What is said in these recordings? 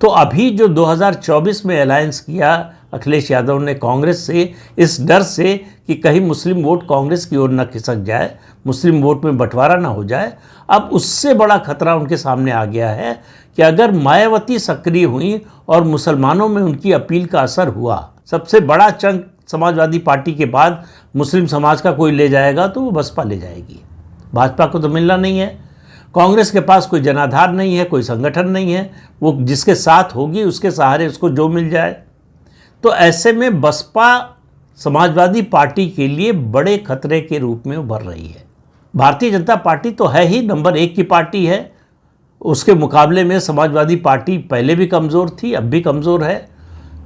तो अभी जो 2024 में अलायंस किया अखिलेश यादव ने कांग्रेस से, इस डर से कि कहीं मुस्लिम वोट कांग्रेस की ओर न खिसक जाए, मुस्लिम वोट में बंटवारा ना हो जाए, अब उससे बड़ा खतरा उनके सामने आ गया है कि अगर मायावती सक्रिय हुई और मुसलमानों में उनकी अपील का असर हुआ, सबसे बड़ा चंक समाजवादी पार्टी के बाद मुस्लिम समाज का कोई ले जाएगा तो वो बसपा ले जाएगी। भाजपा को तो मिलना नहीं है, कांग्रेस के पास कोई जनाधार नहीं है, कोई संगठन नहीं है, वो जिसके साथ होगी उसके सहारे उसको जो मिल जाए। तो ऐसे में बसपा समाजवादी पार्टी के लिए बड़े खतरे के रूप में उभर रही है। भारतीय जनता पार्टी तो है ही नंबर 1 की पार्टी है, उसके मुकाबले में समाजवादी पार्टी पहले भी कमज़ोर थी, अब भी कमज़ोर है।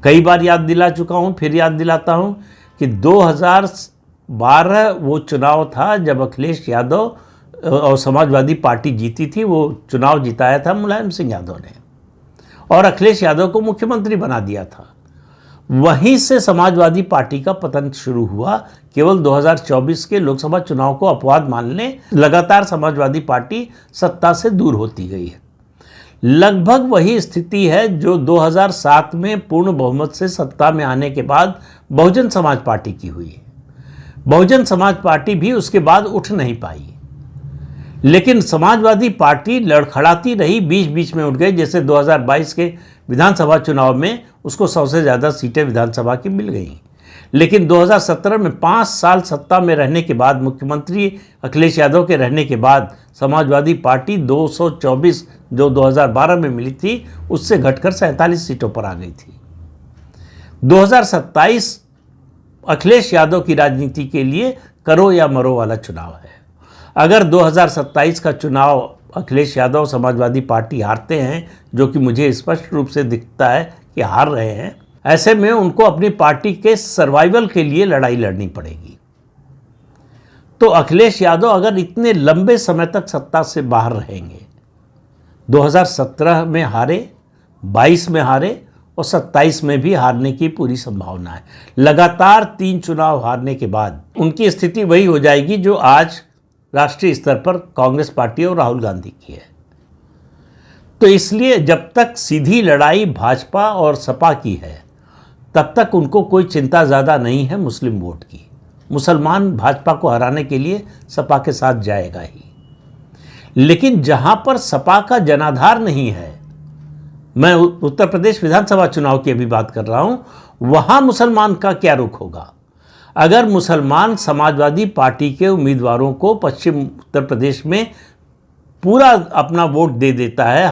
कई बार याद दिला चुका हूँ, फिर याद दिलाता हूँ कि 2012 वो चुनाव था जब अखिलेश यादव और समाजवादी पार्टी जीती थी। वो चुनाव जिताया था मुलायम सिंह यादव ने और अखिलेश यादव को मुख्यमंत्री बना दिया था। वहीं से समाजवादी पार्टी का पतन शुरू हुआ। केवल 2024 के लोकसभा चुनाव को अपवाद मानने लगातार समाजवादी पार्टी सत्ता से दूर होती गई है। लगभग वही स्थिति है जो 2007 में पूर्ण बहुमत से सत्ता में आने के बाद बहुजन समाज पार्टी की हुई है। बहुजन समाज पार्टी भी उसके बाद उठ नहीं पाई, लेकिन समाजवादी पार्टी लड़खड़ाती रही, बीच बीच में उठ गई। जैसे 2022 के विधानसभा चुनाव में उसको 100 से ज़्यादा सीटें विधानसभा की मिल गई, लेकिन 2017 में 5 साल सत्ता में रहने के बाद, मुख्यमंत्री अखिलेश यादव के रहने के बाद, समाजवादी पार्टी 224 जो 2012 में मिली थी उससे घटकर 47 सीटों पर आ गई थी। 2027 अखिलेश यादव की राजनीति के लिए करो या मरो वाला चुनाव है। अगर 2027 का चुनाव अखिलेश यादव समाजवादी पार्टी हारते हैं, जो कि मुझे स्पष्ट रूप से दिखता है कि हार रहे हैं, ऐसे में उनको अपनी पार्टी के सर्वाइवल के लिए लड़ाई लड़नी पड़ेगी। तो अखिलेश यादव अगर इतने लंबे समय तक सत्ता से बाहर रहेंगे, 2017 में हारे, 22 में हारे और 27 में भी हारने की पूरी संभावना है। लगातार 3 चुनाव हारने के बाद उनकी स्थिति वही हो जाएगी जो आज राष्ट्रीय स्तर पर कांग्रेस पार्टी और राहुल गांधी की है। तो इसलिए जब तक सीधी लड़ाई भाजपा और सपा की है, तब तक उनको कोई चिंता ज़्यादा नहीं है मुस्लिम वोट की। मुसलमान भाजपा को हराने के लिए सपा के साथ जाएगा ही, लेकिन जहां पर सपा का जनाधार नहीं है, मैं उत्तर प्रदेश विधानसभा चुनाव की अभी बात कर रहा हूं, वहां मुसलमान का क्या रुख होगा। अगर मुसलमान समाजवादी पार्टी के उम्मीदवारों को पश्चिम उत्तर प्रदेश में पूरा अपना वोट दे देता है,